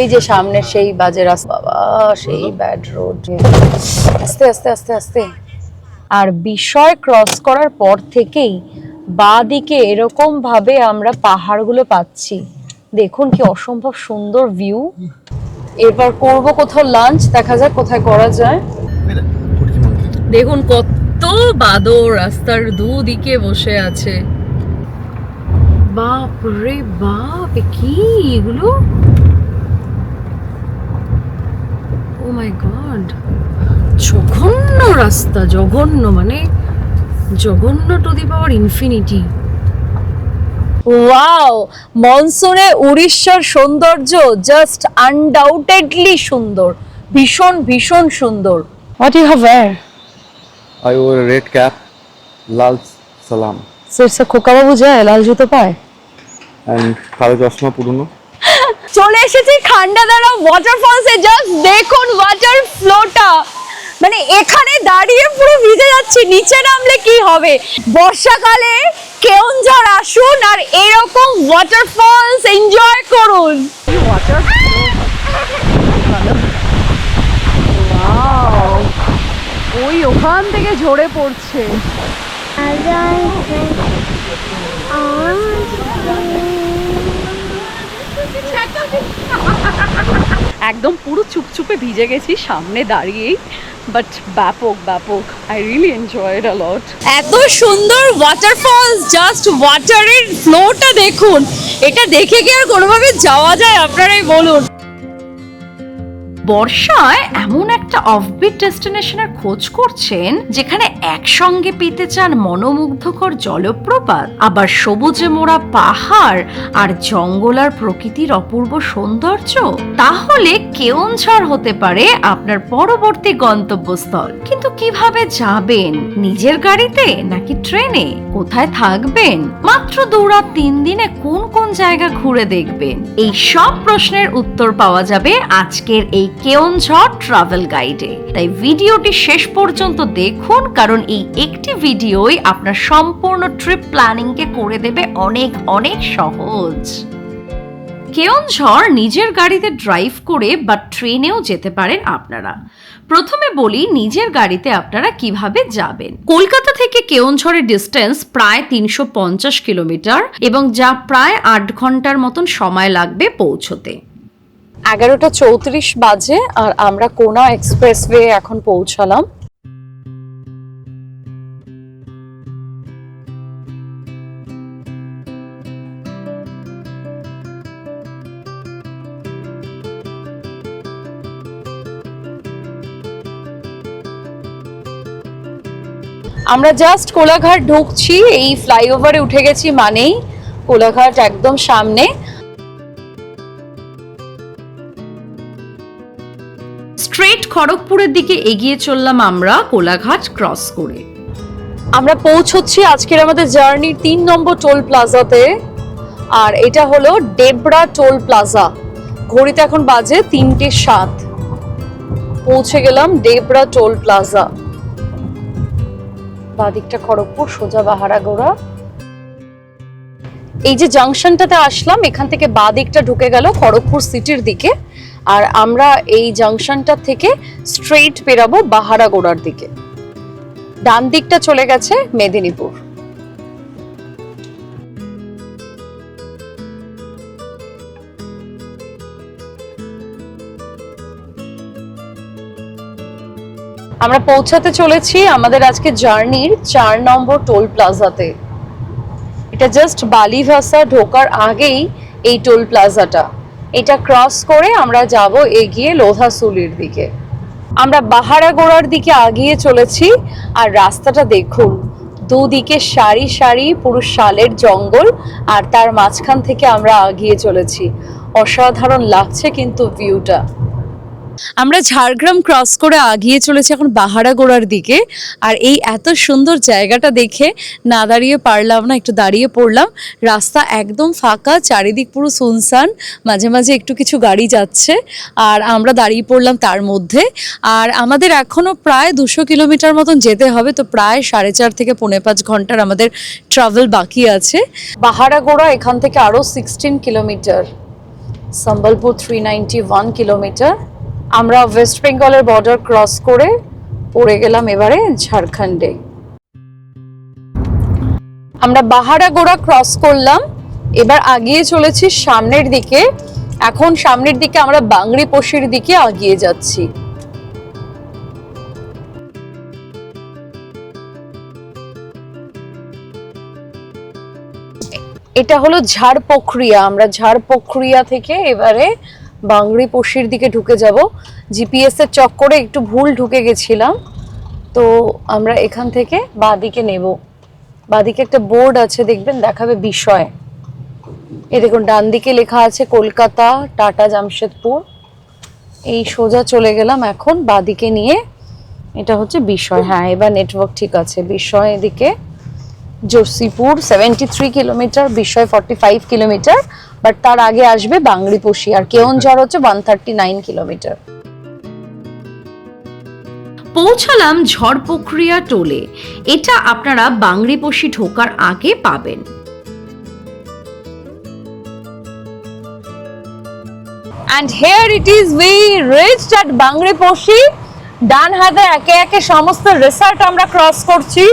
ওই যে সামনে সেই বাজে রাস্তা, বাবা সেই ব্যাড রোড, আস্তে আস্তে আস্তে আস্তে। আর বিষয় ক্রস করার পর থেকেই বাঁ দিকে এরকম ভাবে আমরা পাহাড়গুলো পাচ্ছি, দেখুন কি অসম্ভব সুন্দর ভিউ। এরপর করব কোথাও লাঞ্চ, দেখা যাক কোথায় করা যায়। দেখুন কত বাদর রাস্তার দুদিকে বসে আছে, বাপ রে বাপ, কি এগুলো, ও মাই গড, জঘন্য রাস্তা, জঘন্য মানে জঘন্য to the power infinity. Wow, মনসুনে উড়িষ্যার সৌন্দর্য জাস্ট আনডাউটেডলি সুন্দর, ভীষণ ভীষণ সুন্দর। What you have wear? I wore a red cap, lal salam, সিরসা খোকা বাবু যায় লাল জুতো পায়। and কালো চশমা পুরনো। চলে এসেছি খান্ডাদারা ওয়াটারফলসে, জাস্ট দেখুন ওয়াটার ফ্লোটা, মানে এখানে দাঁড়িয়ে পুরো ভিজে যাচ্ছে, নিচে নামলে কি হবে। বর্ষাকালে কেওনঝড় আসুন আর এরকম ওয়াটারফলস এনজয় করুন। ওই ওখান থেকে ঝরে পড়ছে। একদম পুরো চুপচুপে ভিজে গেছি সামনে দাঁড়িয়েই, বাট ব্যাপক ব্যাপক, আই রিয়েলি এনজয়েড আ লট। এত সুন্দর ওয়াটারফলস, জাস্ট ওয়াটারের ফ্লোটা দেখুন, এটা দেখে কি আর কোনোভাবে যাওয়া যায় আপনারাই বলুন। বর্ষায় এমন একটা অফবিট ডেস্টিনেশনের খোঁজ করছেন যেখানে একসঙ্গে পেতে চান মনোমুগ্ধকর জলপ্রপাত, আবার সবুজে মোড়া পাহাড় আর জঙ্গল আর প্রকৃতির অপূর্ব সৌন্দর্য, তাহলে কেওনঝড় হতে পারে আপনার পরবর্তী গন্তব্যস্থল। কিন্তু কিভাবে যাবেন? নিজের গাড়িতে নাকি ট্রেনে? কোথায় থাকবেন? মাত্র 2 রাত 3 দিনে কোন কোন জায়গা ঘুরে দেখবেন? এই সব প্রশ্নের উত্তর পাওয়া যাবে আজকের এই কেওনঝড় ট্রাভেল গাইডে। তাই ভিডিওটি শেষ পর্যন্ত দেখুন, কারণ এই একটি ভিডিওই আপনার সম্পূর্ণ ট্রিপ প্ল্যানিংকে করে দেবে অনেক অনেক সহজ। কেওনঝড় নিজের গাড়িতে ড্রাইভ করে বা ট্রেনেও যেতে পারেন আপনারা। প্রথমে বলি নিজের গাড়িতে আপনারা কিভাবে যাবেন। কলকাতা থেকে কেওনঝড়ের ডিস্টেন্স প্রায় 350 কিলোমিটার এবং যা প্রায় 8 ঘন্টার মতন সময় লাগবে পৌঁছতে। 11:34 বাজে আর আমরা কোনা এক্সপ্রেসওয়ে এখন পৌঁছালাম। আমরা জাস্ট কোলাঘাট ঢুকছি, এই ফ্লাইওভারে উঠে গেছি মানেই কোলাঘাট একদম সামনে। স্ট্রেট খড়গপুরের দিকে এগিয়ে চললাম আমরা কোলাঘাট ক্রস করে। আমরা পৌঁছচ্ছি আজকের আমাদের জার্নির 3 নম্বর টোল প্লাজাতে, আর এটা হলো ডেবরা টোল প্লাজা। ঘড়িতে এখন বাজে 3:07। পৌঁছে গেলাম ডেবরা টোল প্লাজা। বাদিকটা খড়গপুর, সোজা বাহারাগোড়া। এই যে জাংশনটাতে আসলাম, এখান থেকে বাদিকটা ঢুকে গেল খড়গপুর সিটির দিকে, আর আমরা এই জাংশনটা থেকে স্ট্রেট বেরাবো বাহারাগোড়ার দিকে। ডান দিকটা চলে গেছে মেদিনীপুর। আমরা পৌঁছাতে চলেছি আমাদের আজকে জার্নির 4 নম্বর টোল প্লাজাতে। এটা জাস্ট বালিভাসা ঢোকার আগেই এই টোল প্লাজাটা। এটা ক্রস করে আমরা যাব এগিয়ে লোধাসুলির দিকে। আমরা বাহারাগোড়ার দিকে আগিয়ে চলেছি, আর রাস্তাটা দেখুন, দুদিকে সারি সারি পুরো শালের জঙ্গল, আর তার মাঝখান থেকে আমরা আগিয়ে চলেছি। অসাধারণ লাগছে কিন্তু ভিউটা। আমরা ঝাড়গ্রাম ক্রস করে আগিয়ে চলেছি এখন বাহারাগোড়ার দিকে, আর এই এত সুন্দর জায়গাটা দেখে না দাঁড়িয়ে পারলাম না, একটু দাঁড়িয়ে পড়লাম। রাস্তা একদম ফাঁকা, চারিদিক পুরো সুনসান, মাঝে মাঝে একটু কিছু গাড়ি যাচ্ছে, আর আমরা দাঁড়িয়ে পড়লাম তার মধ্যে। আর আমাদের এখনো প্রায় 200 কিলোমিটার মতন যেতে হবে, তো প্রায় 4.5 থেকে 5.25 ঘন্টার আমাদের ট্রাভেল বাকি আছে। বাহারাগোড়া এখান থেকে আরো 16 কিলোমিটার। সম্বলপুর 391 কিলোমিটার। আমরা ওয়েস্ট বেঙ্গলের বর্ডার ক্রস করে পড়ে গেলাম এবারে ঝাড়খণ্ডে। আমরা বাহারাগোড়া ক্রস করলাম, এবার আগিয়ে চলেছি সামনের দিকে। এখন সামনের দিকে আমরা বাংরিপোশির দিকে আগিয়ে যাচ্ছি। এটা হলো ঝাড়পোখরিয়া। আমরা ঝাড়পোখরিয়া থেকে এবারে বাংরিপোশির দিকে ঢুকে যাব। জিপিএস এর চক্করে একটু ভুল ঢুকে গেছিলাম, তো আমরা এখান থেকে বাঁদিকে নেব। বাঁদিকে একটা বোর্ড আছে, দেখবেন, দেখাবে বিষয়। এই দেখুন ডান দিকে লেখা আছে কলকাতা, টাটা, জামশেদপুর। এই সোজা চলে গেলাম এখন বাঁদিকে নিয়ে। এটা হচ্ছে বিষয়। হ্যাঁ, এবার নেটওয়ার্ক ঠিক আছে। বিষয় এদিকে জোশীপুর 73 কিলোমিটার, বিষয় 45 কিলোমিটার, বাট তার আগে আসবে বাংরিপোশি। আর কেওনঝড় হচ্ছে 139 কিলোমিটার। পৌঁছালাম ঝড়পোখরিয়া টোলে। এটা আপনারা বাংরিপোশি ঢোকার আগে পাবেন। And here it is, we reached at বাংরিপোশি। ডান হাতে একে একে সমস্ত রিসর্ট আমরা ক্রস করছি।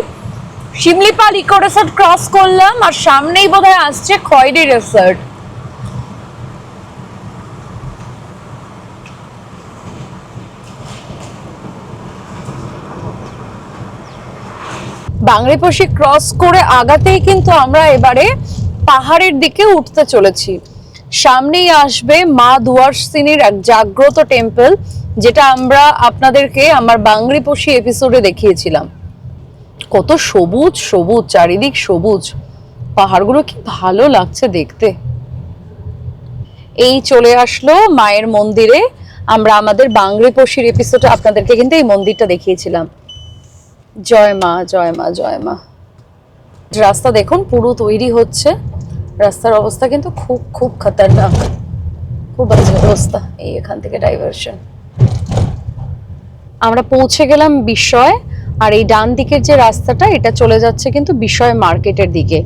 শিমলিপাল ইকো রিসর্ট ক্রস করলাম, আর সামনেই বোধহয় আসছে খয়েরি রিসর্ট। বাংরিপোশি ক্রস করে আগাতেই কিন্তু আমরা এবারে পাহাড়ের দিকে উঠতে চলেছি। সামনেই আসবে মা দুয়ারসিনীর এক জাগ্রত টেম্পল, যেটা আমরা আপনাদেরকে আমার বাংরিপোশি এপিসোডে দেখিয়েছিলাম। কত সবুজ সবুজ, চারিদিক সবুজ, পাহাড়গুলো কি ভালো লাগছে দেখতে। এই চলে আসলো মায়ের মন্দিরে। আমরা আমাদের বাংরিপোশির এপিসোডে আপনাদেরকে কিন্তু এই মন্দিরটা দেখিয়েছিলাম। জয় মা, জয় মা, জয় মা। রাস্তা দেখুন পুরো তৈরি হচ্ছে। রাস্তার অবস্থা কিন্তু খুব খুব খতরনাক, খুব বাজে অবস্থা। এই এখান থেকে ডাইভারশন। আমরা পৌঁছে গেলাম বিষয়, আর এই ডান দিকের যে রাস্তাটা, এটা চলে যাচ্ছে কিন্তু বিষয় মার্কেটের দিকে।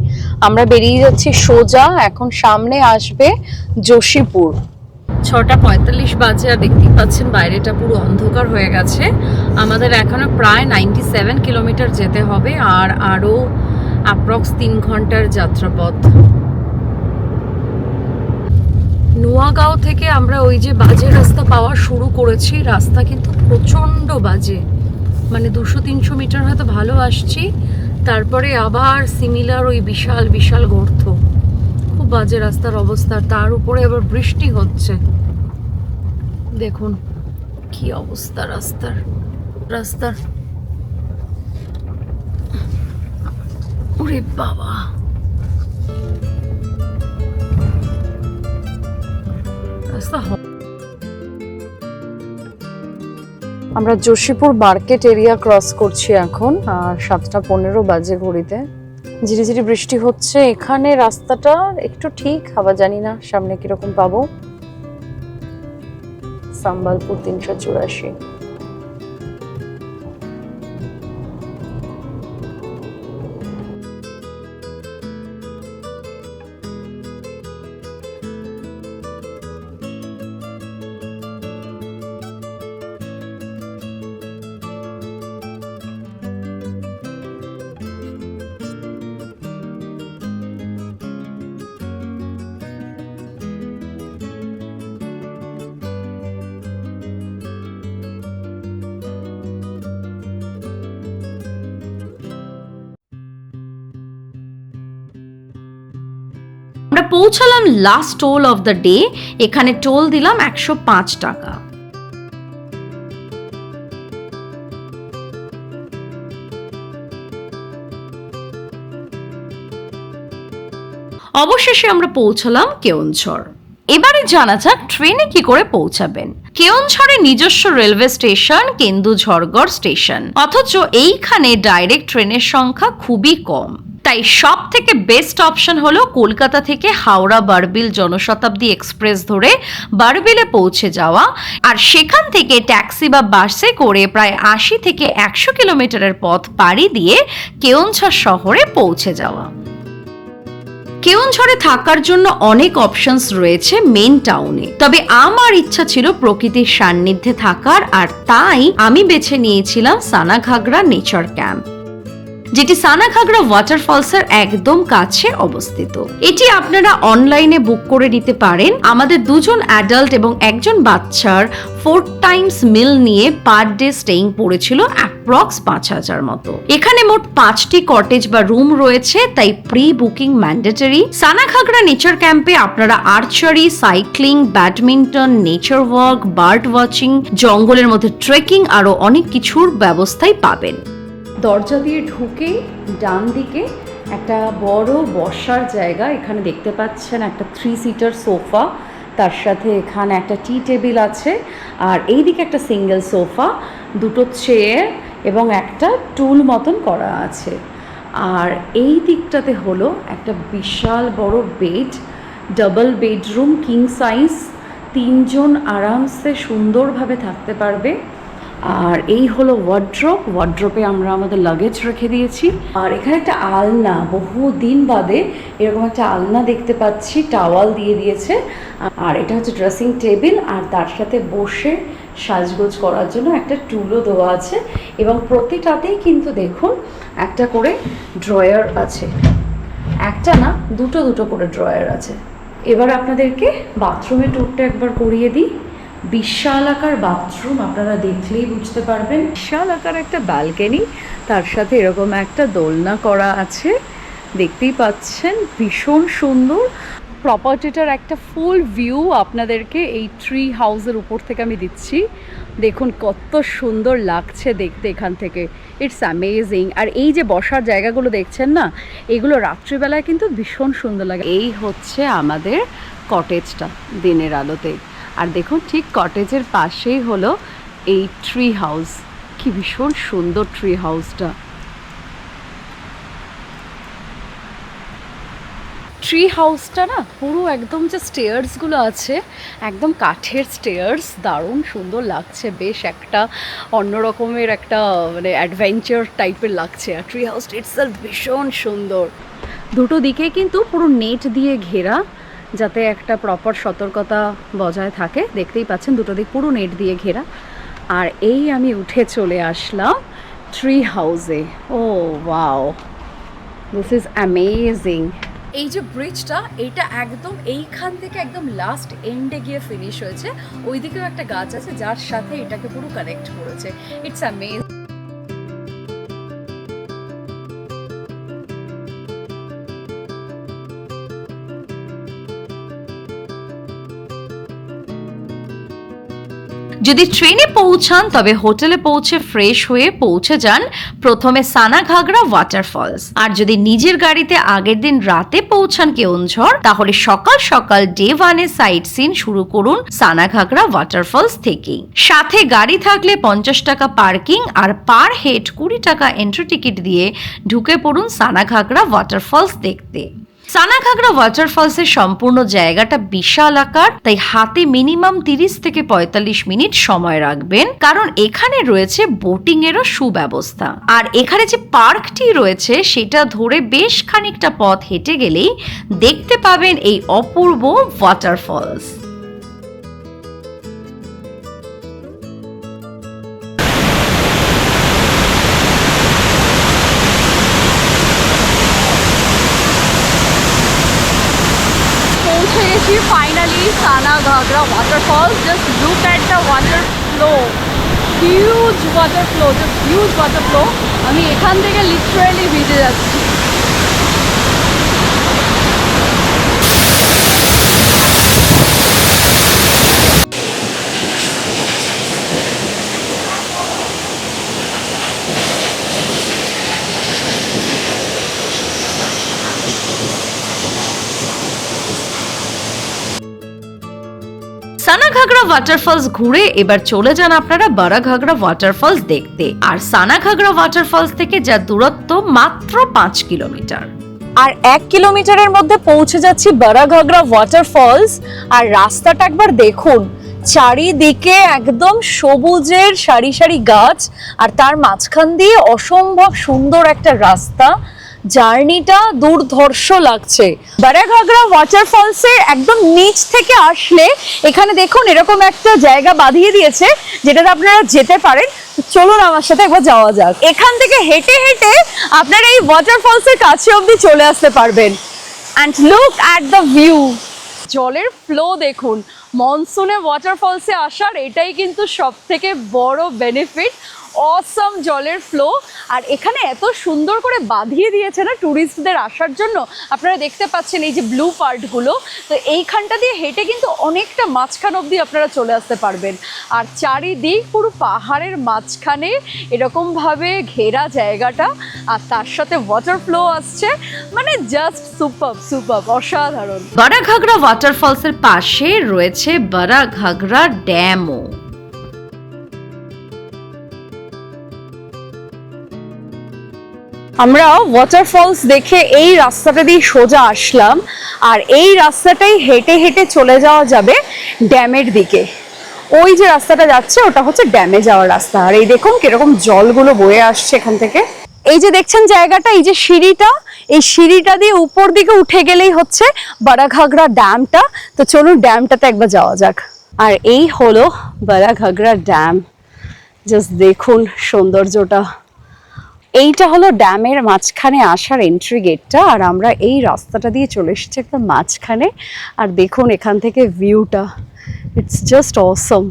আমরা বেরিয়ে যাচ্ছি সোজা। এখন সামনে আসবে জোশীপুর। 6:45 বাজে, আর দেখতেই পাচ্ছেন বাইরেটা পুরো অন্ধকার হয়ে গেছে। আমাদের এখনো প্রায় 97 কিলোমিটার যেতে হবে, আর আরো অ্যাপ্রক্স 3 ঘন্টার যাত্রাপথ। নোয়াগাঁও থেকে আমরা ওই যে বাজে রাস্তা পাওয়া শুরু করেছি। রাস্তা কিন্তু প্রচন্ড বাজে, মানে 200-300 মিটার হয়তো ভালো আসছি, তারপরে আবার সিমিলার ওই বিশাল বিশাল গর্ত। খুব বাজে রাস্তার অবস্থা। তার উপরে আবার বৃষ্টি হচ্ছে। দেখুন কি অবস্থা রাস্তার। ওরে বাবা, রাস্তা। আমরা জোশীপুর মার্কেট এরিয়া ক্রস করছি এখন, আর 7:15 বাজে ঘড়িতে। ঝিরি ঝিরি বৃষ্টি হচ্ছে। এখানে রাস্তাটা একটু ঠিক, আবার জানি না সামনে কিরকম পাবো। সম্বলপুর 384। আমরা পৌঁছালাম last toll of the day. এখানে টোল দিলাম 105 টাকা। অবশেষে আমরা পৌঁছালাম কেওনঝড়। এবারে জানা যাক ট্রেনে কি করে পৌঁছাবেন। কেওনঝড়ের নিজস্ব রেলওয়ে স্টেশন কেন্দুঝড়গড় স্টেশন, অথচ এইখানে ডাইরেক্ট ট্রেনের সংখ্যা খুবই কম। তাই সব থেকে বেস্ট অপশন হলো কলকাতা থেকে হাওড়া বারবিল জনশতাব্দী এক্সপ্রেস ধরে বারবিলে পৌঁছে যাওয়া, আর সেখান থেকে ট্যাক্সি বা বাসে করে প্রায় 80 থেকে 100 কিলোমিটারের পথ পাড়ি দিয়ে কেওনঝড় শহরে পৌঁছে যাওয়া। কেওনঝড়ে থাকার জন্য অনেক অপশনস রয়েছে মেন টাউনে, তবে আমার ইচ্ছা ছিল প্রকৃতির সান্নিধ্যে থাকার, আর তাই আমি বেছে নিয়েছিলাম সানাঘাগরা নেচার ক্যাম্প, যেটি সানাঘাগরা ওয়াটারফলসের একদম কাছে অবস্থিত। এটি আপনারা অনলাইনে বুক করে নিতে পারেন। আমাদের 2 জন অ্যাডাল্ট এবং 1 জন বাচ্চার 4 টাইমস মিল নিয়ে পার ডে স্টেইং পড়েছিল অ্যাপ্রক্স 5,000 মতো। এখানে মোট 5টি কটেজ বা রুম রয়েছে, তাই pre booking mandatory. Sanaghagra nature ক্যাম্পে আপনারা archery, cycling, badminton, nature walk, bird watching, জঙ্গলের মধ্যে ট্রেকিং আরো অনেক কিছুর ব্যবস্থাই পাবেন। দরজা দিয়ে ঢুকে ডান দিকে একটা বড় বসার জায়গা, এখানে দেখতে পাচ্ছেন একটা 3 সিটার সোফা, তার সাথে এখানে একটা টি টেবিল আছে, আর এইদিকে একটা সিঙ্গেল সোফা, 2টো চেয়ার এবং একটা টুল মতন করা আছে। আর এই দিকটাতে হলো একটা বিশাল বড় bed, double bedroom, king size, 3 জন আরামসে সুন্দরভাবে থাকতে পারবে। আর এই হলো ওয়ার্ড্রোপে আমরা আমাদের লাগেজ রেখে দিয়েছি। আর এখানে একটা আলনা, বহুদিন বাদে এরকম একটা আলনা দেখতে পাচ্ছি, টাওয়াল দিয়ে দিয়েছে। আর এটা হচ্ছে ড্রেসিং টেবিল, আর তার সাথে বসে সাজগোজ করার জন্য একটা টুলও দেওয়া আছে, এবং প্রতিটাতেই কিন্তু দেখুন একটা করে ড্রয়ার আছে, একটা না 2টো করে ড্রয়ার আছে। এবার আপনাদেরকে বাথরুমের ট্যুরটা একবার করিয়ে দিই। বিশাল আকার বাথরুম, আপনারা দেখলেই বুঝতে পারবেন। বিশাল আকার একটা ব্যালকনি, তার সাথে এরকম একটা দোলনা করা আছে, দেখতেই পাচ্ছেন, ভীষণ সুন্দর। প্রপার্টিটার একটা ফুল ভিউ আপনাদেরকে এই ট্রি হাউসের উপর থেকে আমি দিচ্ছি। দেখুন কত সুন্দর লাগছে দেখতে এখান থেকে, ইটস অ্যামেজিং। আর এই যে বসার জায়গাগুলো দেখছেন না, এগুলো রাত্রিবেলায় কিন্তু ভীষণ সুন্দর লাগে। এই হচ্ছে আমাদের কটেজটা দিনের আলোতে, আর দেখুন ঠিক কটেজের পাশেই হলো এই ট্রি হাউস। কি ভীষণ সুন্দর ট্রি হাউসটা। ট্রি হাউসটা না পুরো একদম যে স্টেয়ার্সগুলো আছে, একদম কাঠের স্টেয়ার্স, দারুণ সুন্দর লাগছে, বেশ একটা অন্যরকমের একটা মানে অ্যাডভেঞ্চার টাইপের লাগছে। আর ট্রি হাউসটা ইটসেলফ ভীষণ সুন্দর। 2টো দিকে কিন্তু পুরো নেট দিয়ে ঘেরা, যাতে একটা প্রপার সতর্কতা বজায় থাকে। দেখতেই পাচ্ছেন 2টো দিক পুরো নেট দিয়ে ঘেরা। আর এই আমি উঠে চলে আসলাম ট্রি হাউসে। ও ওয়াও, দিস ইজ অ্যামেজিং। এই যে ব্রিজটা, এটা একদম এইখান থেকে একদম লাস্ট এন্ডে গিয়ে ফিনিশ হয়েছে। ওইদিকেও একটা গাছ আছে যার সাথে এটাকে পুরো কানেক্ট করেছে। It's amazing. যদি ট্রেনে পৌঁছান তবে হোটেলে পৌঁছে ফ্রেশ হয়ে পৌঁছে যান প্রথমে সানাঘাগরা ওয়াটারফলস। আর যদি নিজের গাড়িতে আগের দিন রাতে পৌঁছান কেওনঝড়, তাহলে সকাল সকাল ডে 1-এ সাইট সিন শুরু করুন সানাঘাগরা ওয়াটারফলস থেকেই। সাথে গাড়ি থাকলে 50 টাকা পার্কিং আর পার হেড 20 টাকা এন্ট্রি টিকিট দিয়ে ঢুকে পড়ুন সানাঘাগরা ওয়াটারফলস দেখতে। সানাঘাগরা ওয়াটারফলসের সম্পূর্ণ জায়গাটা বিশাল আকার, তাই হাতে মিনিমাম 30 থেকে 45 মিনিট সময় রাখবেন, কারণ এখানে রয়েছে বোটিং এরও সুব্যবস্থা। আর এখানে যে পার্কটি রয়েছে সেটা ধরে বেশ খানিকটা পথ হেঁটে গেলেই দেখতে পাবেন এই অপূর্ব waterfalls. Finally, Sanaghagara waterfalls. Just look at the water flow. Huge water flow, just huge water flow. আমি এখান থেকে লিটারালি ভিজে যাচ্ছি। সানাঘাগরা ওয়াটারফলস ঘুরে এবার চলে যান আপনারা বারাঘাগরা ওয়াটারফলস দেখতে। আর সানাঘাগরা ওয়াটারফলস থেকে যা দূরত্ব মাত্র 5 কিলোমিটার। আর 1 কিলোমিটারের মধ্যে পৌঁছে যাচ্ছি বারাঘাগরা ওয়াটারফলস। আর রাস্তাটা একবার দেখুন, চারিদিকে একদম সবুজের সারি সারি গাছ, আর তার মাঝখান দিয়ে অসম্ভব সুন্দর একটা রাস্তা। জার্নিটা দুর্ধর্ষ লাগছে। বারাঘাগরা ওয়াটারফলসের একদম নিচ থেকে আসলে এখানে দেখুন এরকম একটা জায়গা বাঁধিয়ে দিয়েছে যেটাতে আপনারা যেতে পারেন। চলুন আমার সাথে একবার যাওয়া যাক। এখান থেকে হেঁটে হেঁটে আপনারা এই ওয়াটারফলসের কাছে অবধি চলে আসতে পারবেন। And look at the view, জলের ফ্লো দেখুন। মনসুনে ওয়াটারফলসে আসার এটাই কিন্তু সব থেকে বড় বেনিফিট, অসম জলের ফ্লো। আর এখানে এত সুন্দর করে বাঁধিয়ে দিয়েছে না ট্যুরিস্টদের আসার জন্য। আপনারা দেখতে পাচ্ছেন এই যে ব্লু পার্টগুলো, তো এইখানটা দিয়ে হেঁটে কিন্তু অনেকটা মাঝখান অবধি আপনারা চলে আসতে পারবেন। আর চারিদিক পুরো পাহাড়ের মাঝখানে এরকমভাবে ঘেরা জায়গাটা, আর তার সাথে ওয়াটার ফ্লো আসছে, মানে জাস্ট সুপার সুপার, অসাধারণ। বারাঘাগরা ওয়াটারফলসের পাশে রয়েছে বারাঘাগরা ড্যামও। আমরা ওয়াটারফলস দেখে এই রাস্তাটা দিয়ে সোজা আসলাম, আর এই রাস্তাটাই হেঁটে হেঁটে চলে যাওয়া যাবে ড্যামের দিকে। ওই যে রাস্তাটা যাচ্ছে ওটা হচ্ছে ড্যামে যাওয়ার রাস্তা। আর এই দেখুন কিরকম জলগুলো বয়ে আসছে এখান থেকে। এই যে দেখছেন জায়গাটা, এই যে সিঁড়িটা, এই সিঁড়িটা দিয়ে উপর দিকে উঠে গেলেই হচ্ছে বারাঘাগরা ড্যামটা। তো চলুন ড্যামটাতে একবার যাওয়া যাক। আর এই হলো বারাঘাগরা ড্যাম, জাস্ট দেখুন সৌন্দর্যটা। এইটা হলো ড্যামের মাঝখানে আসার এন্ট্রি গেটটা, আর আমরা এই রাস্তাটা দিয়ে চলে এসেছি একদম মাঝখানে। আর দেখুন এখান থেকে ভিউটা, ইটস জাস্ট অসম।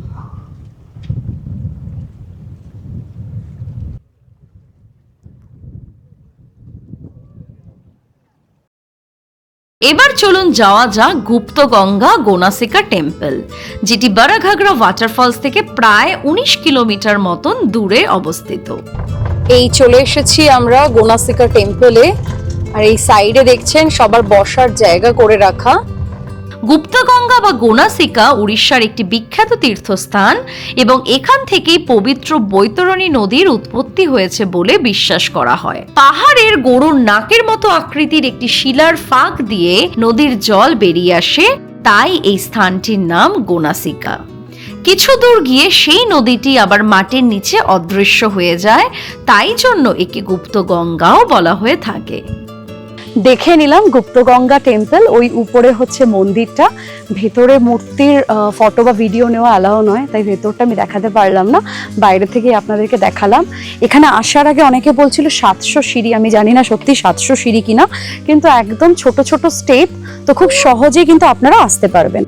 এবার চলুন যাওয়া যাক গুপ্তগঙ্গা গোনাসিকা টেম্পল, যেটি বারাঘাগরা ওয়াটারফলস থেকে প্রায় 19 কিলোমিটার মতন দূরে অবস্থিত। এই চলে এসেছি আমরা গোনাসিকা টেম্পলে, আর এই সাইডে দেখছেন সবার বসার জায়গা করে রাখা। গুপ্তগঙ্গা বা গোনাসিকা উড়িষ্যার একটি বিখ্যাত তীর্থস্থান এবং এখান থেকেই পবিত্র বৈতরণী নদীর উৎপত্তি হয়েছে বলে বিশ্বাস করা হয়। পাহাড়ের গরুর নাকের মতো আকৃতির একটি শিলার ফাঁক দিয়ে নদীর জল বেরিয়ে আসে, তাই এই স্থানটির নাম গোনাসিকা। কিছু দূর গিয়ে সেই নদীটি আবার মাটির নিচে অদৃশ্য হয়ে যায়, তাই জন্য একে গুপ্তগঙ্গাও বলা হয়ে থাকে। দেখে নিলাম গুপ্তগঙ্গা টেম্পল, ওই উপরে হচ্ছে মন্দিরটা। ভেতরে মূর্তির ফটো বা ভিডিও নেওয়া অ্যালাউ নয়, তাই ভেতরটা আমি দেখাতে পারলাম না, বাইরে থেকে আপনাদেরকে দেখালাম। এখানে আসার আগে অনেকে বলছিল 700 সিঁড়ি, আমি জানি না সত্যি 700 সিঁড়ি কিনা, কিন্তু একদম ছোট ছোট স্টেপ, তো খুব সহজেই কিন্তু আপনারা আসতে পারবেন।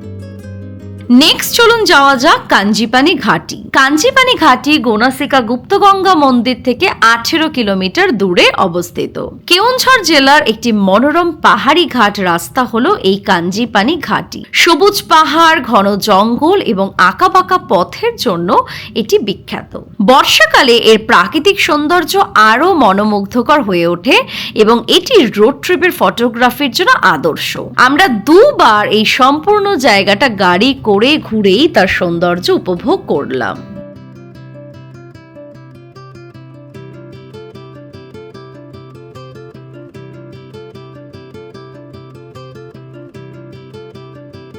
নেক্সট চলুন যাওয়া যাক কাঞ্জিপানি ঘাটি। কাঞ্জিপানি ঘাটি গোনাসিকা গুপ্তগঙ্গা মন্দির থেকে 18 কিলোমিটার দূরে অবস্থিত। কেওনঝড় জেলার একটি মনোরম পাহাড়ি ঘাট রাস্তা হলো এই কাঞ্জিপানি ঘাটি। সবুজ পাহাড়, ঘন জঙ্গল এবং আঁকাবাঁকা পথের জন্য এটি বিখ্যাত। বর্ষাকালে এর প্রাকৃতিক সৌন্দর্য আরো মনোমুগ্ধকর হয়ে ওঠে এবং এটি রোড ট্রিপের ফটোগ্রাফির জন্য আদর্শ। আমরা দুবার এই সম্পূর্ণ জায়গাটা গাড়ি করে ঘুরেই তার সৌন্দর্য উপভোগ করলাম।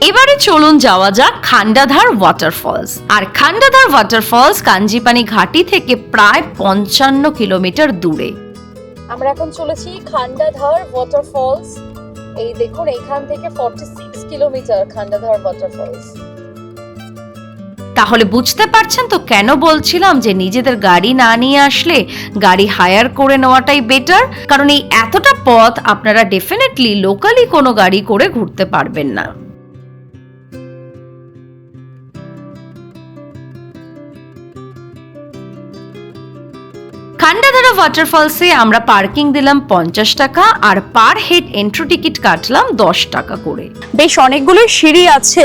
এবারে চলুন যাওয়া যাক খান্ডাধার ওয়াটারফলস। আর খান্ডাধার ওয়াটারফলস কাঞ্জিপানি ঘাটি থেকে প্রায় 55 কিলোমিটার দূরে। আমরা এখন চলেছি খান্ডাধার ওয়াটারফলস। এই দেখুন এখান থেকে 46 কিলোমিটার খান্ডাধার ওয়াটারফলস। তাহলে বুঝতে পারছেন তো কেন বলছিলাম যে নিজেদের গাড়ি না নিয়ে আসলে গাড়ি হায়ার করে নেওয়াটাই বেটার, কারণ এই এতটা পথ আপনারা ডেফিনেটলি লোকালি কোনো গাড়ি করে ঘুরতে পারবেন না। খান্ডাধারা ওয়াটারফলসে আমরা পার্কিং দিলাম 50 টাকা, আর পার হেড এন্ট্রি টিকিট কাটলাম 10 টাকা করে। বেশ অনেকগুলো সিঁড়ি আছে,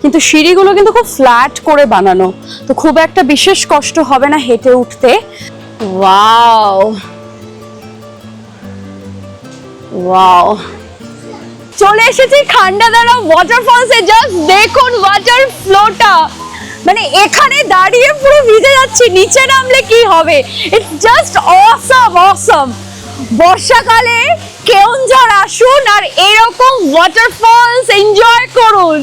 কিন্তু সিঁড়িগুলো কিন্তু খুব ফ্ল্যাট করে বানানো, তো খুব একটা বিশেষ কষ্ট হবে না হেঁটে উঠতে। ওয়াও ওয়াও, চলে এসেছি খান্ডাধারা ওয়াটারফলসে। জাস্ট দেখুন ওয়াটার ফ্লোটা, মানে এখানে দাঁড়িয়ে পুরো ভিজে যাচ্ছি, নিচে নামলে কি হবে। ইটস জাস্ট অসম অসম। বর্ষাকালে কেওনঝড় আসুন আর এরকম ওয়াটারফলস এনজয় করুন।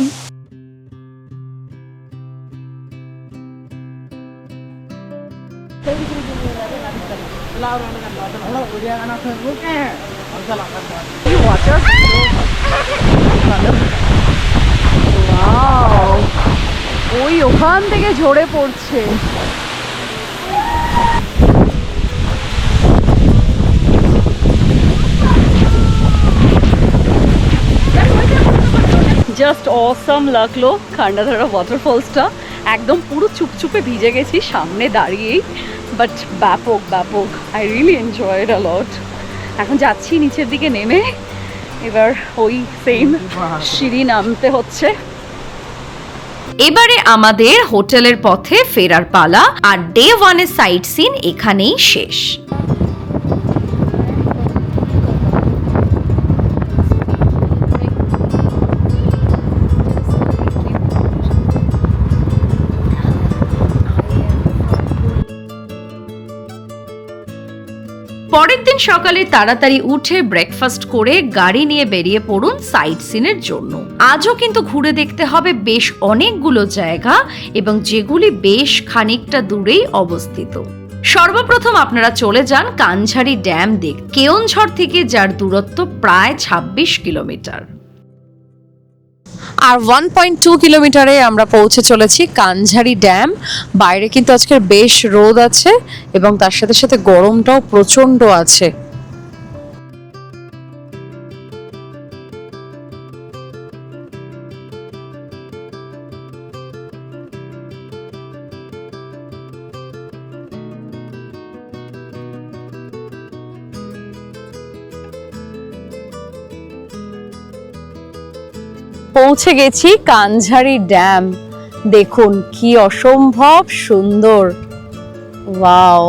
ওই ওখান থেকে ঝরে পড়ছে। জাস্ট অসাম লাগলো খান্ডাধারা ওয়াটারফলসটা। একদম পুরো চুপচুপে ভিজে গেছি সামনে দাঁড়িয়েই, বাট ব্যাপক ব্যাপক, আই রিয়েলি এনজয়েড আ লট। এখন যাচ্ছি নিচের দিকে নেমে, এবার ওই সেম সিঁড়ি নামতে হচ্ছে। এবারে আমাদের হোটেলের পথে ফেরার পালা, আর ডে 1-এর সাইট সিন এখানেই শেষ। পরের দিন সকালে তাড়াতাড়ি উঠে ব্রেকফাস্ট করে গাড়ি নিয়ে বেরিয়ে পড়ুন সাইট সিনের জন্য। আজও কিন্তু ঘুরে দেখতে হবে বেশ অনেকগুলো জায়গা, এবং যেগুলি বেশ খানিকটা দূরেই অবস্থিত। সর্বপ্রথম আপনারা চলে যান কানঝাড়ি ড্যাম দেখতে, কেওনঝড় থেকে যার দূরত্ব প্রায় 26 কিলোমিটার। আর 1.2 কিলোমিটারে আমরা পৌঁছে চলেছি কানঝাড়ি ড্যাম। বাইরে কিন্তু আজকের বেশ রোদ আছে, এবং তার সাথে সাথে গরমটাও প্রচন্ড আছে। পৌঁছে গেছি কানঝাড়ি ড্যাম। দেখুন কি অসম্ভব সুন্দর, ওয়াও।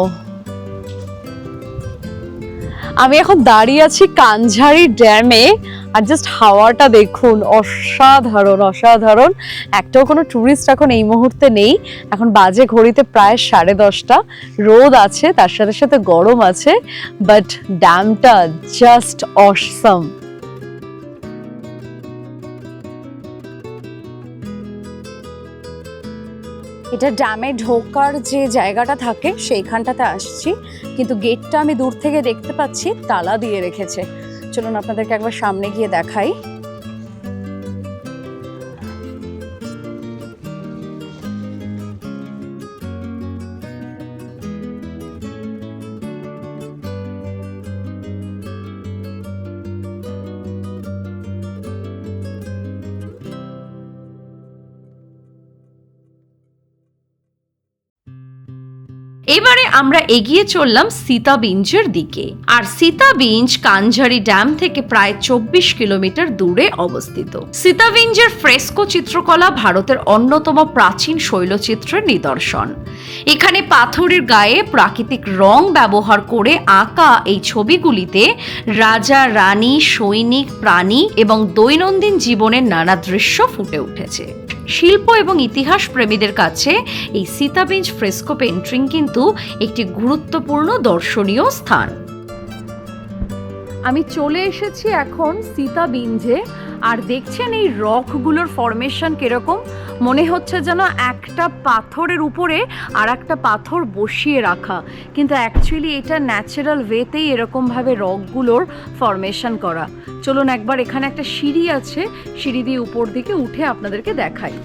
আমি এখন দাঁড়িয়ে আছি কানঝাড়ি ড্যামে, আর জাস্ট হাওয়াটা দেখুন, অসাধারণ অসাধারণ। একটাও কোনো টুরিস্ট এখন এই মুহূর্তে নেই। এখন বাজে ঘড়িতে প্রায় 10:30। রোদ আছে, তার সাথে সাথে গরম আছে, বাট ড্যামটা জাস্ট অসাম। এটা ড্যামে ঢোকার যে জায়গাটা থাকে সেইখানটাতে আসছি, কিন্তু গেটটা আমি দূর থেকে দেখতে পাচ্ছি তালা দিয়ে রেখেছে। চলুন আপনাদেরকে একবার সামনে গিয়ে দেখাই। এবারে আমরা এগিয়ে চললাম সীতাবিঞ্জের দিকে, আর সীতাবিঞ্জ কানঝাড়ি ড্যাম থেকে প্রায় 24 কিলোমিটার দূরে অবস্থিত। সীতাবিঞ্জের ফ্রেস্কো চিত্রকলা ভারতের অন্যতম প্রাচীন শৈলচিত্রের নিদর্শন। এখানে পাথরের গায়ে প্রাকৃতিক রং ব্যবহার করে আঁকা এই ছবিগুলিতে রাজা, রানী, সৈনিক, প্রাণী এবং দৈনন্দিন জীবনের নানা দৃশ্য ফুটে উঠেছে। শিল্প এবং ইতিহাস প্রেমীদের কাছে এই সীতাবিঞ্জ ফ্রেস্কো পেন্টিং কিন্তু একটি গুরুত্বপূর্ণ দর্শনীয় স্থান। আমি চলে এসেছি এখন সীতাবিঞ্জে, আর দেখছেন এই রকগুলোর ফরমেশন কিরকম। মনে হচ্ছে যেন একটা পাথরের উপরে আর একটা পাথর বসিয়ে রাখা, কিন্তু অ্যাকচুয়ালি এটা ন্যাচারাল ওয়েতেই এরকমভাবে রকগুলোর ফরমেশন করা। চলুন একবার, এখানে একটা সিঁড়ি আছে, সিঁড়ি দিয়ে উপর দিকে উঠে আপনাদেরকে দেখাই।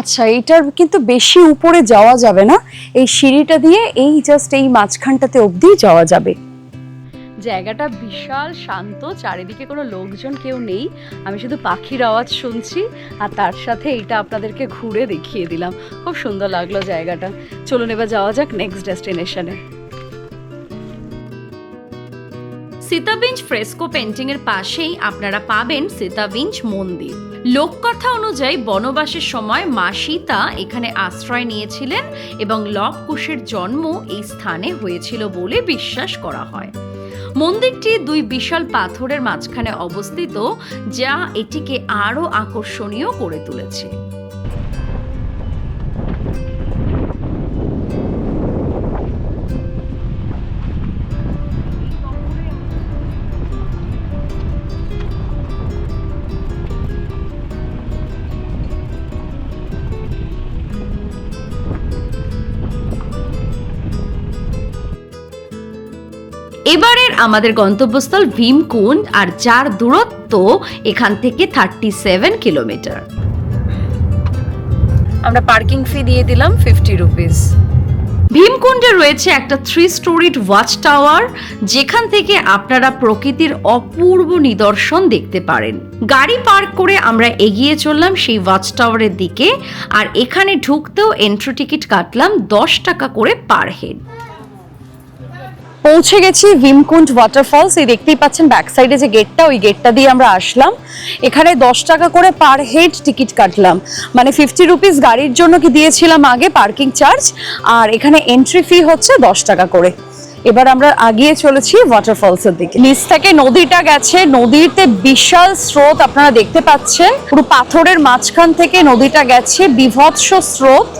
আচ্ছা, এটার কিন্তু বেশি উপরে যাওয়া যাবে না, এই সিঁড়িটা দিয়ে এই জাস্ট এই মাঝখানটাতে অবধি যাওয়া যাবে। জায়গাটা বিশাল শান্ত, চারিদিকে কোনো লোকজন কেউ নেই, আমি শুধু পাখির আওয়াজ শুনছি, আর তার সাথে এইটা আপনাদেরকে ঘুরে দেখিয়ে দিলাম। খুব সুন্দর লাগলো জায়গাটা। চলুন এবার যাওয়া যাক নেক্সট ডেস্টিনেশনে। সীতাবিঞ্জ ফ্রেস্কো পেন্টিং এর পাশেই আপনারা পাবেন সীতাবিঞ্জ মন্দির। লোককথা অনুযায়ী বনবাসের সময় মা সীতা এখানে আশ্রয় নিয়েছিলেন, এবং লব কুশের জন্ম এই স্থানে হয়েছিল বলে বিশ্বাস করা হয়। মন্দিরটি দুই বিশাল পাথরের মাঝখানে অবস্থিত, যা এটিকে আরো আকর্ষণীয় করে তুলেছে। এবারের আমাদের গন্তব্যস্থল ভীমকুণ্ড, আর যার দূরত্ব এখান থেকে 37 কিলোমিটার। আমরা পার্কিং ফি দিয়ে দিলাম 50 রুপিস। ভীমকুণ্ডে রয়েছে একটা 3 স্টোরিড ওয়াচ টাওয়ার, যেখান থেকে আপনারা প্রকৃতির অপূর্ব নিদর্শন দেখতে পারেন। গাড়ি পার্ক করে আমরা এগিয়ে চললাম সেই ওয়াচ টাওয়ারের দিকে, আর এখানে ঢুকতেও এন্ট্রি টিকিট কাটলাম 10 টাকা করে পার হেড। পৌঁছে গেছি ভীমকুণ্ড ওয়াটারফলস। এই দেখতেই পাচ্ছেন ব্যাক সাইডে যে গেটটা, ওই গেটটা দিয়ে আমরা আসলাম। এখানে 10 টাকা করে পার হেড টিকিট কাটলাম, মানে 50 রুপিস গাড়ির জন্য কি দিয়েছিলাম আগে পার্কিং চার্জ, আর এখানে এন্ট্রি ফি হচ্ছে 10 টাকা করে। এবার আমরা আগিয়ে চলেছি ওয়াটারফলসের দিকে। নিচ থেকে নদীটা গেছে, নদীতে বিশাল স্রোত আপনারা দেখতে পাচ্ছেন। পুরো পাথরের মাঝখান থেকে নদীটা গেছে, বিভৎস স্রোত।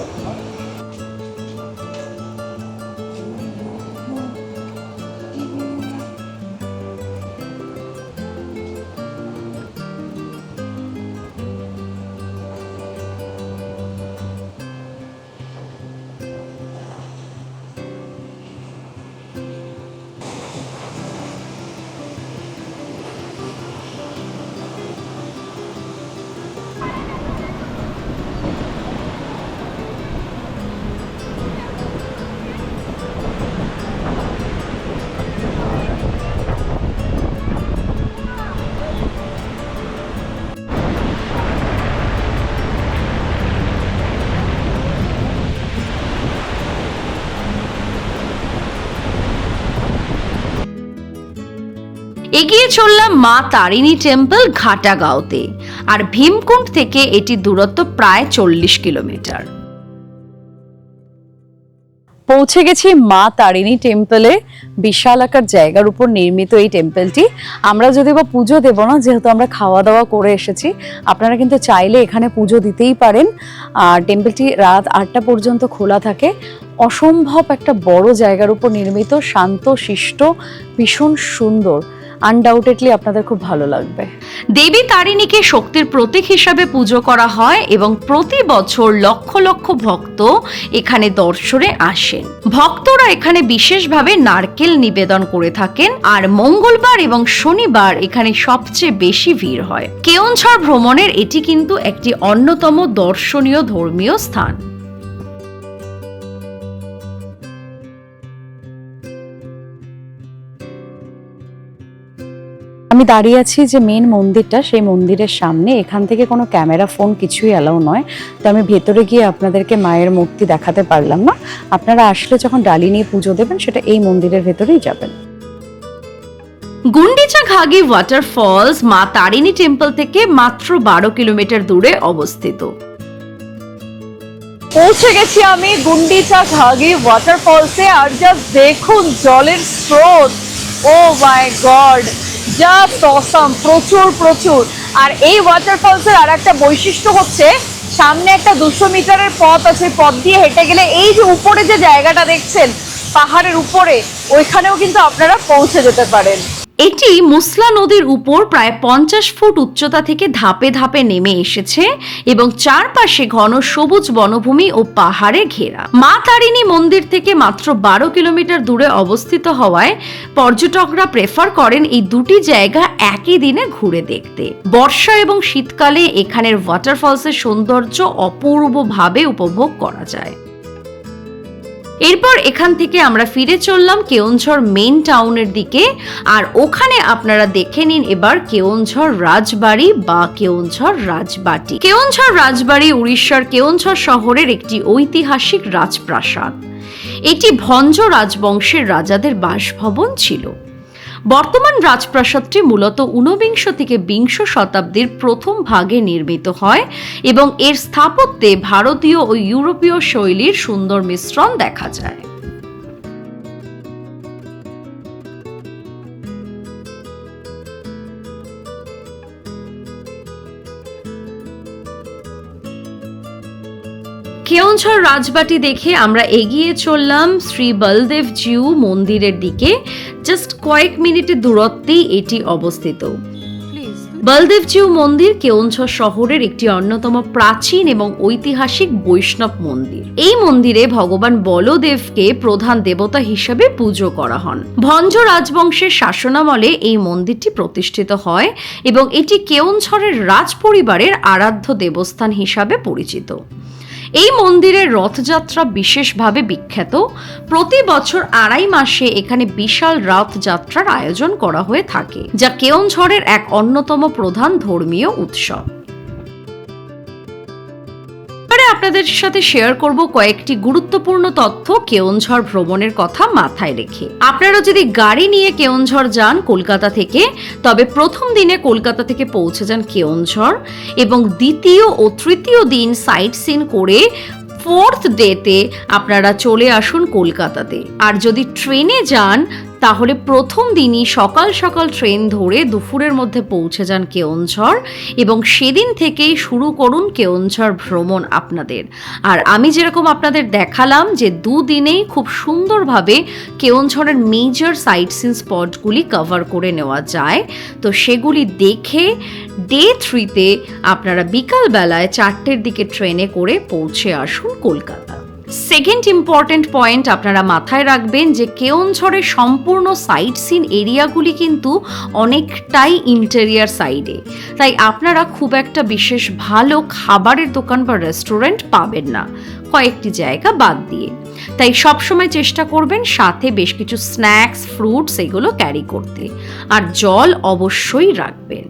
এগিয়ে চললাম মা তারিণী টেম্পল ঘাটাগাঁওতে, আর ভীমকুণ্ড থেকে এটি দূরত্ব প্রায় 40 কিলোমিটার। পৌঁছে গেছি মা তারিণী টেম্পলে। বিশাল আকার জায়গার উপর নির্মিত এই টেম্পলটি। আমরা যদি বা পুজো দেব না, যেহেতু আমরা খাওয়া দাওয়া করে এসেছি, আপনারা কিন্তু চাইলে এখানে পুজো দিতেই পারেন। আর টেম্পলটি রাত 8টা পর্যন্ত খোলা থাকে। অসম্ভব একটা বড় জায়গার উপর নির্মিত, শান্ত শিষ্ট, ভীষণ সুন্দর। আনডাউটেডলি আপনাদের খুব ভালো লাগবে। দেবী তারিণীকে শক্তির প্রতীক হিসাবে পুজো করা হয় এবং প্রতি বছর লক্ষ লক্ষ ভক্ত এখানে দর্শনে আসেন। ভক্তরা এখানে বিশেষভাবে নারকেল নিবেদন করে থাকেন, আর মঙ্গলবার এবং শনিবার এখানে সবচেয়ে বেশি ভিড় হয়। কেওনঝড় ভ্রমণের এটি কিন্তু একটি অন্যতম দর্শনীয় ধর্মীয় স্থান। আমি দাঁড়িয়ে আছি যে মেন মন্দিরটা, সেই মন্দিরের সামনে। এখান থেকে কোনো ক্যামেরা, ফোন কিছুই অ্যালাউ নয়, তো আমি ভেতরে গিয়ে আপনাদেরকে মায়ের মূর্তি দেখাতে পারলাম না। আপনারা আসলে যখন ডালি নিয়ে পুজো দেবেন, সেটা এই মন্দিরের ভেতরেই যাবেন। গুন্ডিচা ঘাগি ওয়াটারফলস মা তারিণী টেম্পল থেকে মাত্র 12 কিলোমিটার দূরে অবস্থিত। পৌঁছে গেছি আমি গুন্ডিচা ঘাগি ওয়াটারফলসে, আর জাস্ট দেখুন জলের স্রোত। ও মাই গড, জাস্ট অসাম, প্রচুর প্রচুর। আর এই ওয়াটারফলসের আর একটা বৈশিষ্ট্য হচ্ছে, সামনে একটা 200 মিটারের পথ আছে। পথ দিয়ে হেঁটে গেলে এই যে উপরে যে জায়গাটা দেখছেন পাহাড়ের উপরে, ওইখানেও কিন্তু আপনারা পৌঁছে যেতে পারেন। এটি মুসলা নদীর উপর প্রায় 50 ফুট উচ্চতা থেকে ধাপে ধাপে নেমে এসেছে এবং চারপাশে ঘন সবুজ বনভূমি ও পাহাড়ে ঘেরা। মা তারিণী মন্দির থেকে মাত্র 12 কিলোমিটার দূরে অবস্থিত হওয়ায় পর্যটকরা প্রেফার করেন এই দুটি জায়গা একই দিনে ঘুরে দেখতে। বর্ষা এবং শীতকালে এখানের ওয়াটারফলসের সৌন্দর্য অপূর্বভাবে উপভোগ করা যায়। এরপর এখান থেকে আমরা ফিরে চললাম কেওনঝড় মেইন টাউনের দিকে, আর ওখানে আপনারা দেখে নিন এবার কেওনঝড় রাজবাড়ি বা কেওনঝড় রাজবাটি। কেওনঝড় রাজবাড়ি উড়িষ্যার কেওনঝড় শহরের একটি ঐতিহাসিক রাজপ্রাসাদ। এটি ভঞ্জ রাজবংশের রাজাদের বাসভবন ছিল। বর্তমান রাজপ্রাসাদটি মূলত 19 থেকে 20 শতাব্দীর প্রথম ভাগে নির্মিত হয় এবং এর স্থাপত্যে ভারতীয় ও ইউরোপীয় শৈলীর সুন্দর মিশ্রণ দেখা যায়। কেওনঝড় রাজবাটি দেখে আমরা এগিয়ে চললাম শ্রী বলদেব জিউ মন্দিরের দিকে। জাস্ট কয়েক মিনিটের দূরত্বেই এটি অবস্থিত। বলদেবজিউ মন্দির কেওনঝড় শহরের একটি অন্যতম প্রাচীন এবং ঐতিহাসিক বৈষ্ণব মন্দির। এই মন্দিরে ভগবান বলদেবকে প্রধান দেবতা হিসেবে পুজো করা হন। ভঞ্জ রাজবংশের শাসনামলে এই মন্দিরটি প্রতিষ্ঠিত হয় এবং এটি কেওনঝড়ের রাজ পরিবারের আরাধ্য দেবস্থান হিসাবে পরিচিত। এই মন্দিরের রথযাত্রা বিশেষভাবে বিখ্যাত। প্রতি বছর 2.5 মাসে এখানে বিশাল রথযাত্রার আয়োজন করা হয়ে থাকে, যা কেওনঝড়ের এক অন্যতম প্রধান ধর্মীয় উৎসব। আপনাদের সাথে শেয়ার করব কয়েকটি গুরুত্বপূর্ণ তথ্য কেওনঝড় ভ্রমণের কথা মাথায় রেখে। আপনারা যদি গাড়ি নিয়ে কেওনঝড় যান কলকাতা থেকে, তবে প্রথম দিনে কলকাতা থেকে পৌঁছে যান কেওনঝড় এবং দ্বিতীয় ও তৃতীয় দিন সাইট সিন করে 4th ডেতে আপনারা চলে আসুন কলকাতাতে। আর যদি ট্রেনে যান তাহলে প্রথম দিনই সকাল সকাল ট্রেন ধরে দুপুরের মধ্যে পৌঁছে যান কেওনঝড় এবং সেদিন থেকেই শুরু করুন কেওনঝড় ভ্রমণ আপনাদের। আর আমি যেরকম আপনাদের দেখালাম যে 2 দিনেই খুব সুন্দরভাবে কেওনঝড়ের মেজর সাইট সিন স্পটগুলি কভার করে নেওয়া যায়, তো সেগুলি দেখে ডে 3তে আপনারা বিকালবেলায় 4টের দিকে ট্রেনে করে পৌঁছে আসুন কলকাতা। সেকেন্ড ইম্পর্টেন্ট পয়েন্ট আপনারা মাথায় রাখবেন যে কেওনঝড়ের সম্পূর্ণ সাইট সিন এরিয়াগুলি কিন্তু অনেকটাই ইন্টেরিয়ার সাইডে, তাই আপনারা খুব একটা বিশেষ ভালো খাবারের দোকান বা রেস্টুরেন্ট পাবেন না কয়েকটি জায়গা বাদ দিয়ে। তাই সবসময় চেষ্টা করবেন সাথে বেশ কিছু স্ন্যাক্স, ফ্রুটস এগুলো ক্যারি করতে, আর জল অবশ্যই রাখবেন।